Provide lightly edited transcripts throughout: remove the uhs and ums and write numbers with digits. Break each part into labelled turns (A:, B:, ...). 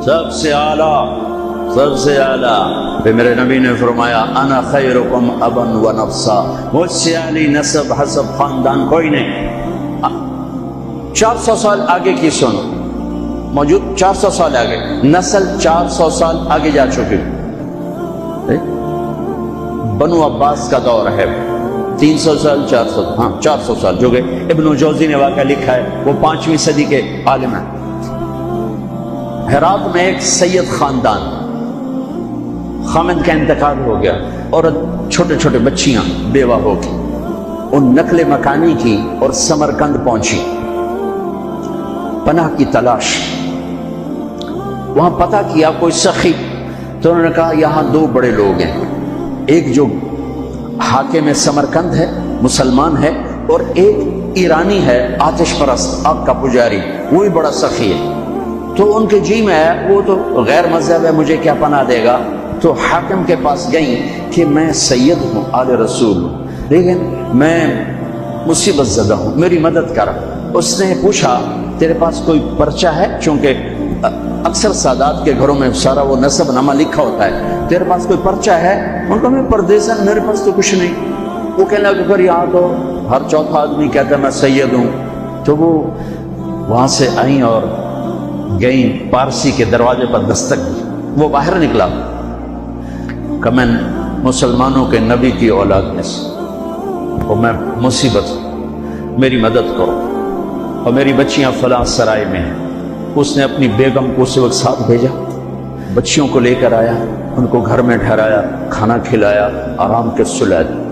A: سب سے اعلیٰ، سب سے اعلیٰ. پھر میرے نبی نے فرمایا انا خیرکم ابا و نفسا، مجھ سے اعلی نسب حسب خاندان کوئی نہیں. 400 سال آگے کی سنو، موجود 400 سال آگے، نسل 400 سال آگے جا چکی. بنو عباس کا دور ہے، 300 سال 400، ہاں 400 سال جو کہ ابن جوزی نے واقعہ لکھا ہے، وہ 5ویں صدی کے عالم ہیں. ہرات میں ایک سید خاندان، خامد کا انتقال ہو گیا، عورت چھوٹے چھوٹے بچیاں بیوہ ہو گئی. ان نقل مکانی کی اور سمرقند پہنچی، پناہ کی تلاش. وہاں پتہ کیا کوئی سخی، تو انہوں نے کہا یہاں 2 بڑے لوگ ہیں، ایک جو حاکم سمرقند ہے مسلمان ہے، اور ایک ایرانی ہے آتش پرست آگ کا پجاری، وہی بڑا سخی ہے. تو ان کے جی میں ہے وہ تو غیر مذہب ہے، مجھے کیا پناہ دے گا. تو حاکم کے پاس گئیں کہ میں سید ہوں، آل رسول ہوں، لیکن میں مصیبت زدہ ہوں، میری مدد کر. اس نے پوچھا تیرے پاس کوئی پرچہ ہے؟ چونکہ اکثر سادات کے گھروں میں سارا وہ نسب نامہ لکھا ہوتا ہے. تیرے پاس کوئی پرچہ ہے؟ ان کو میں پردیسن، میرے پاس تو کچھ نہیں. وہ کہنے لگا کہ یہاں تو ہر چوتھا آدمی کہتا ہے میں سید ہوں. تو وہ وہاں سے آئیں اور گئیں، پارسی کے دروازے پر دستک دی. وہ باہر نکلا کہ میں مسلمانوں کے نبی کی اولاد میں سے، اور میں مصیبت ہوں، میری مدد کرو، اور میری بچیاں فلاں سرائے میں ہیں. اس نے اپنی بیگم کو اسی وقت ساتھ بھیجا، بچیوں کو لے کر آیا، ان کو گھر میں ٹھہرایا، کھانا کھلایا، آرام کے سلا دیا.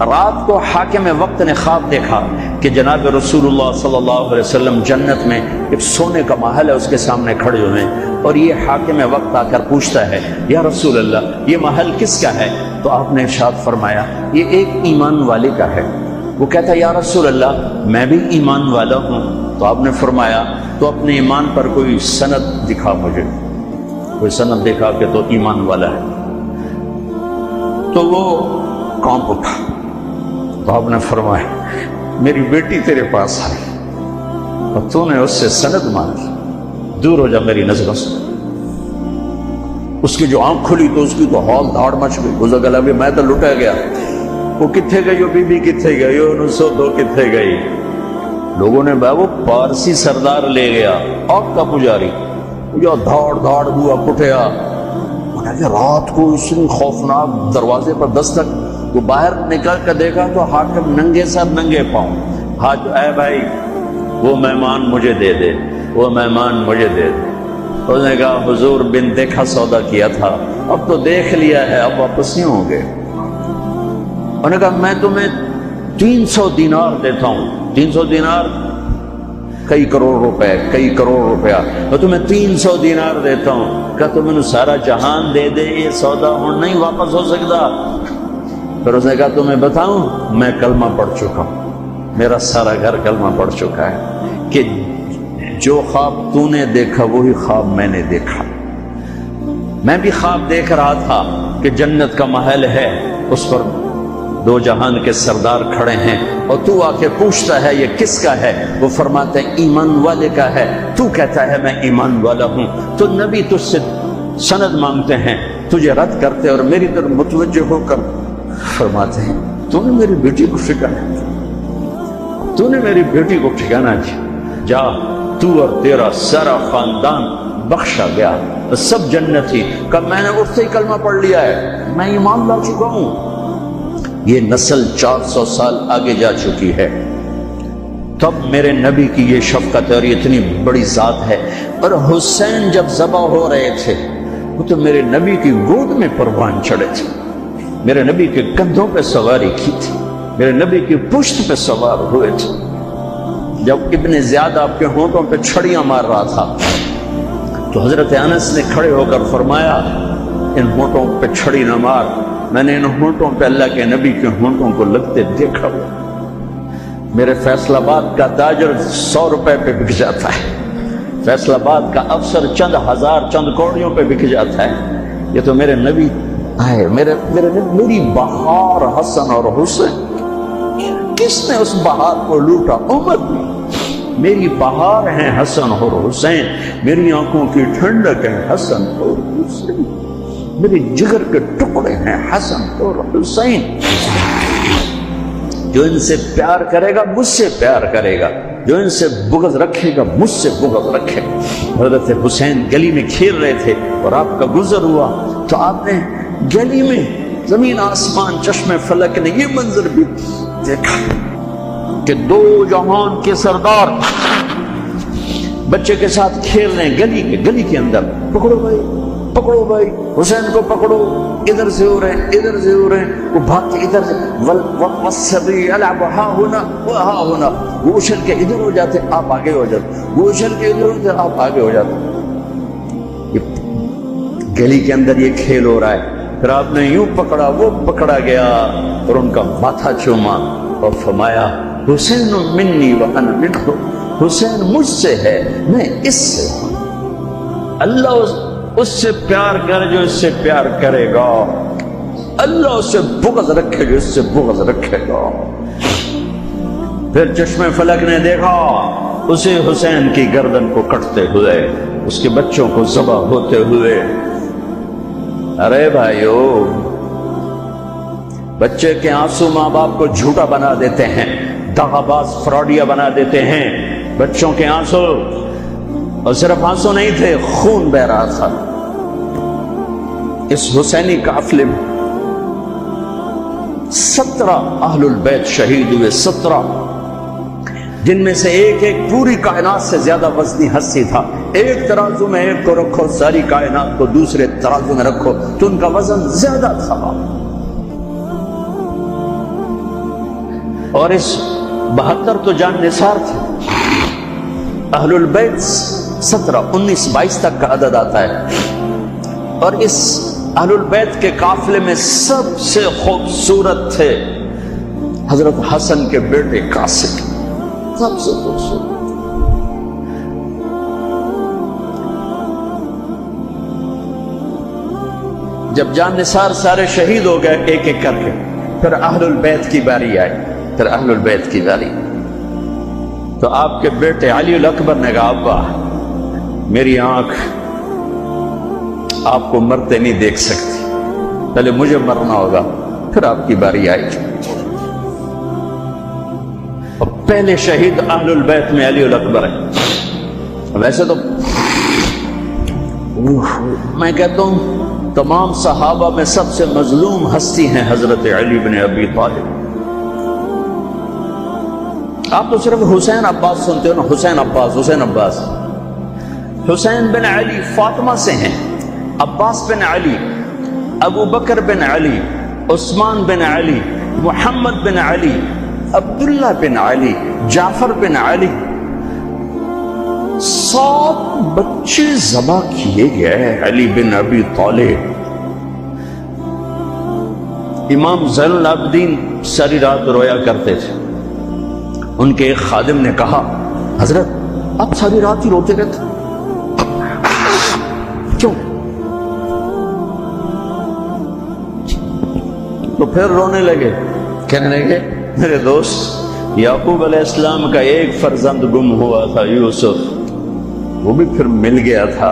A: رات کو حاکم وقت نے خواب دیکھا کہ جناب رسول اللہ صلی اللہ علیہ وسلم جنت میں ایک سونے کا محل ہے، اس کے سامنے کھڑے ہوئے ہیں، اور یہ حاکم وقت آ کر پوچھتا ہے یا رسول اللہ یہ محل کس کا ہے؟ تو آپ نے ارشاد فرمایا یہ ایک ایمان والے کا ہے. وہ کہتا ہے یا رسول اللہ میں بھی ایمان والا ہوں. تو آپ نے فرمایا تو اپنے ایمان پر کوئی سند دکھا، مجھے کوئی سند دکھا کہ تو ایمان والا ہے. تو وہ کانپ اٹھا. تو آپ نے فرمایا میری بیٹی تیرے پاس آئی اور تو نے اس سے سند مانگی، دور ہو جا میری نظروں سے. اس کی جو آنکھ کھلی تو اس کی تو ہال دھاڑ مچ گئی. وہ لگا بھی میں تو لٹا گیا. وہ کتنے گئی، وہ بی بی کتنے گئی، وہ 902 کتنے گئی. لوگوں نے وہ پارسی سردار لے گیا، آگ کا پجاری، جو دھاڑ دھاڑ ہوا پٹیا. انہوں نے رات کو اتنی خوفناک دروازے پر دستک. وہ باہر نکل کر دیکھا تو حاکم ننگے سر ننگے پاؤں. ہاتھ اے بھائی وہ مہمان مجھے دے دے، وہ مہمان مجھے دے دے. اس نے کہا حضور بن دیکھا سودا کیا تھا، اب تو دیکھ لیا ہے، اب واپس نہیں ہوں گے. انہوں نے کہا میں تمہیں 300 دینار دیتا ہوں. 300 دینار کئی کروڑ روپے، کئی کروڑ روپیہ. میں تمہیں 300 دینار دیتا ہوں. کہ تم انہوں سارا جہان دے دے، یہ سودا ہوں نہیں واپس ہو سکتا. پھر اس نے کہا تمہیں بتاؤں میں کلمہ پڑھ چکا ہوں، میرا سارا گھر کلمہ پڑھ چکا ہے کہ جو خواب تو نے دیکھا وہی خواب میں نے دیکھا. میں بھی خواب دیکھ رہا تھا کہ جنت کا محل ہے، اس پر 2 جہان کے سردار کھڑے ہیں، اور تو آ کے پوچھتا ہے یہ کس کا ہے؟ وہ فرماتے ہیں ایمان والے کا ہے. تو کہتا ہے میں ایمان والا ہوں. تو نبی تجھ سے سند مانگتے ہیں، تجھے رد کرتے اور میری طرف متوجہ ہو کر فرماتے ہیں تو نے میری بیٹی کو ٹھکانا دیا، تو نے میری بیٹی کو ٹھکانا دیا، جا تو اور تیرا سارا خاندان بخشا گیا، سب جنتی. کب میں نے اس سے ہی کلمہ پڑھ لیا ہے، میں ایمان لا چکا ہوں. یہ نسل 400 سال آگے جا چکی ہے. تب میرے نبی کی یہ شفقت اور اتنی بڑی ذات ہے. اور حسین جب ذبح ہو رہے تھے وہ تو میرے نبی کی گود میں پروان چڑھے تھے، میرے نبی کے کندھوں پہ سواری کی تھی، میرے نبی کی پشت پہ سوار ہوئے تھے. جب ابن زیاد آپ کے ہونٹوں پہ چھڑیاں مار رہا تھا تو حضرت انس نے کھڑے ہو کر فرمایا ان ہونٹوں پہ چھڑی نہ مار، میں نے ان ہونٹوں پہ اللہ کے نبی کے ہونٹوں کو لگتے دیکھا. میرے فیصل آباد کا تاجر 100 روپے پہ بک جاتا ہے، فیصل آباد کا افسر چند ہزار چند کوڑیوں پہ بک جاتا ہے. یہ تو میرے نبی آئے، میری بہار حسن اور حسین. کس نے اس بہار کو لوٹا؟ عمر نے. میری بہار ہیں حسن اور حسین، میری آنکھوں کی ٹھنڈک ہے حسن اور حسین، میرے جگر کے ٹکڑے ہیں حسن اور حسین۔ جو ان سے پیار کرے گا مجھ سے پیار کرے گا، جو ان سے بغض رکھے گا مجھ سے بغض رکھے گا۔ حضرت حسین گلی میں کھیل رہے تھے اور آپ کا گزر ہوا تو آپ نے گلی میں زمین آسمان چشمے فلک نے یہ منظر بھی دیکھا کہ دو جہان کے سردار بچے کے ساتھ کھیل رہے ہیں گلی کے اندر۔ پکڑو بھائی، پکڑو بھائی، حسین کو پکڑو، ادھر سے ہو رہے ہیں، ادھر سے ہو رہے ہیں، وہ بھاگ کے ادھر سے والصبي يلعب ها هنا وها هنا، وہ اچھل کے ادھر ہو جاتے آپ آگے ہو جاتے، وہ اچھل کے ادھر ہوتے آپ آگے ہو جاتے۔ یہ گلی کے اندر یہ کھیل ہو رہا ہے، پھر آپ نے یوں پکڑا، وہ پکڑا گیا اور ان کا ماتھا چوما اور فرمایا حسین منی وانا منہ، حسین مجھ سے ہے میں اس سے ہوں۔ اللہ اس سے پیار کرے جو اس سے پیار کرے گا، اللہ اس سے بغض رکھے جو اس سے بغض رکھے گا۔ پھر چشمے فلک نے دیکھا اسے حسین کی گردن کو کٹتے ہوئے، اس کے بچوں کو ذبح ہوتے ہوئے۔ ارے بھائیو، بچے کے آنسو ماں باپ کو جھوٹا بنا دیتے ہیں، دغا باز فراڈیا بنا دیتے ہیں۔ بچوں کے آنسو، اور صرف آنسو نہیں تھے، خون بہ رہا تھا۔ اس حسینی قافلے میں 17 اہل البیت شہید ہوئے، 17، جن میں سے ایک ایک پوری کائنات سے زیادہ وزنی ہستی تھا۔ ایک ترازو میں ایک کو رکھو، ساری کائنات کو دوسرے ترازو میں رکھو تو ان کا وزن زیادہ تھا۔ اور اس 72 تو جان نثار تھے۔ اہل البیت 17، 19، 22 تک کا عدد آتا ہے۔ اور اس اہل البیت کے قافلے میں سب سے خوبصورت تھے حضرت حسن کے بیٹے قاسم، سب سے خوبصورت۔ جب جان نثار سارے شہید ہو گئے ایک ایک کر کے، پھر اہل البیت کی باری آئی، پھر اہل البیت کی باری۔ تو آپ کے بیٹے علی الاکبر نے کہا ابا میری آنکھ آپ کو مرتے نہیں دیکھ سکتی، پہلے مجھے مرنا ہوگا پھر آپ کی باری آئی۔ اور پہلے شہید اہل البیت میں علی الاکبر ہے۔ ویسے تو میں کہتا ہوں تمام صحابہ میں سب سے مظلوم ہستی ہیں حضرت علی بن ابی طالب۔ آپ تو صرف حسین عباس سنتے ہو نا، حسین عباس، حسین عباس۔ حسین بن علی فاطمہ سے ہیں، عباس بن علی، ابو بکر بن علی، عثمان بن علی، محمد بن علی، عبداللہ بن علی، جعفر بن علی، 7 بچے ذبح کیے گئے علی بن ابی طالب۔ امام زین العابدین ساری رات رویا کرتے تھے۔ ان کے ایک خادم نے کہا حضرت آپ ساری رات ہی روتے رہتے کیوں؟ تو پھر رونے لگے، کہنے لگے میرے دوست یعقوب علیہ السلام کا ایک فرزند گم ہوا تھا یوسف، وہ بھی پھر مل گیا تھا۔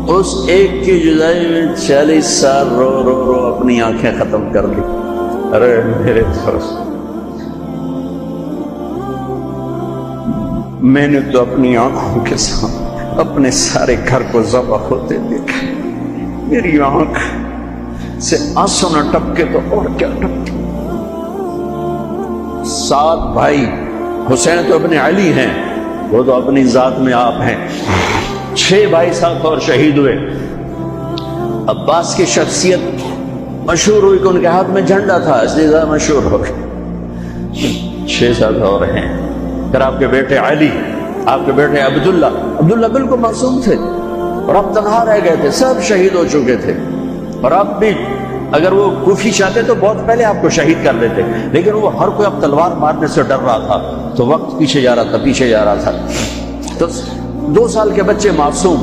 A: اس ایک کی جدائی میں 40 سال رو رو رو اپنی آنکھیں ختم کر لی۔ ارے میرے دوست، میں نے تو اپنی آنکھوں کے ساتھ اپنے سارے گھر کو ذبح ہوتے دیکھا، میری آنکھ سے آنسو نہ ٹپکے تو اور کیا ٹپکے۔ 7 بھائی، حسین تو اپنے علی ہیں، وہ تو اپنی ذات میں آپ ہیں۔ 6 بھائی ساتھ اور شہید ہوئے۔ عباس کی شخصیت مشہور ہوئی کہ ان کے ہاتھ میں جھنڈا تھا، اس لیے زیادہ مشہور ہو گئے۔ 6 ساتھ اور ہیں۔ پھر آپ کے بیٹے علی، آپ کے بیٹے عبداللہ بالکل معصوم تھے اور آپ تنہا رہ گئے تھے، سب شہید ہو چکے تھے۔ اور آپ بھی اگر وہ کوفی چاہتے تو بہت پہلے آپ کو شہید کر لیتے، لیکن وہ ہر کوئی اب تلوار مارنے سے ڈر رہا تھا تو وقت پیچھے جا رہا تھا۔ تو 2 سال کے بچے معصوم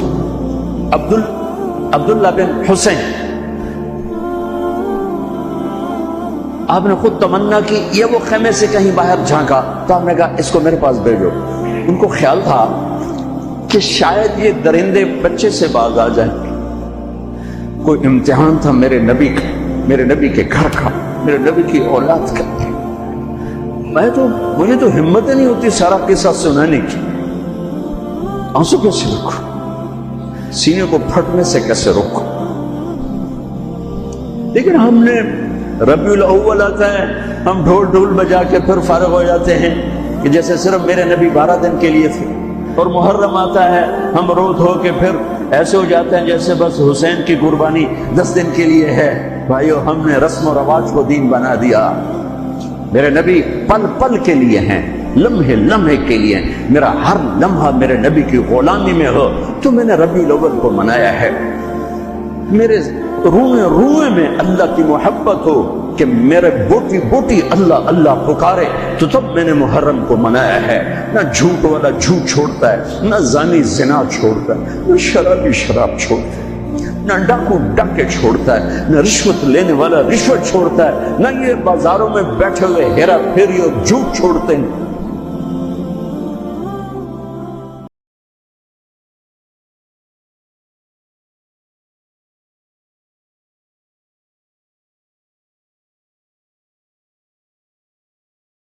A: عبداللہ بن حسین آپ نے خود تمنا کی، یہ وہ خیمے سے کہیں باہر جھانکا تو آپ نے کہا اس کو میرے پاس بھیجو۔ ان کو خیال تھا کہ شاید یہ درندے بچے سے باز آ جائیں، کوئی امتحان تھا میرے نبی کا، میرے نبی کے گھر کا، میرے نبی کی اولاد کا۔ مجھے تو ہمت نہیں ہوتی سارا قصہ سنانے کی، آنسو کیسے روکو، سینے کو پھٹنے سے کیسے روکو۔ لیکن ہم نے ربیع الاول آتا ہے، ہم ڈھول ڈھول بجا کے پھر فارغ ہو جاتے ہیں کہ جیسے صرف میرے نبی 12 دن کے لیے تھے، اور محرم آتا ہے ہم رو دھو کے پھر ایسے ہو جاتے ہیں جیسے بس حسین کی قربانی 10 دن کے لیے ہے۔ بھائیو، ہم نے رسم و رواج کو دین بنا دیا۔ میرے نبی پل پل کے لیے ہیں، لمحے لمحے کے لیے ہیں۔ میرا ہر لمحہ میرے نبی کی غلامی میں ہو تو میں نے ربیع الاول کو منایا ہے۔ میرے روئے روئے میں اللہ کی محبت ہو کہ میرے بوٹی بوٹی اللہ اللہ پکارے تو تب میں نے محرم کو منایا ہے۔ نہ جھوٹ والا جھوٹ چھوڑتا ہے، نہ زانی زنا چھوڑتا ہے، نہ شرابی شراب چھوڑتا ہے، نہ ڈاکو ڈاکے چھوڑتا ہے، نہ رشوت لینے والا رشوت چھوڑتا ہے، نہ یہ بازاروں میں بیٹھے ہوئے ہیرا پھیری اور جھوٹ چھوڑتے ہیں۔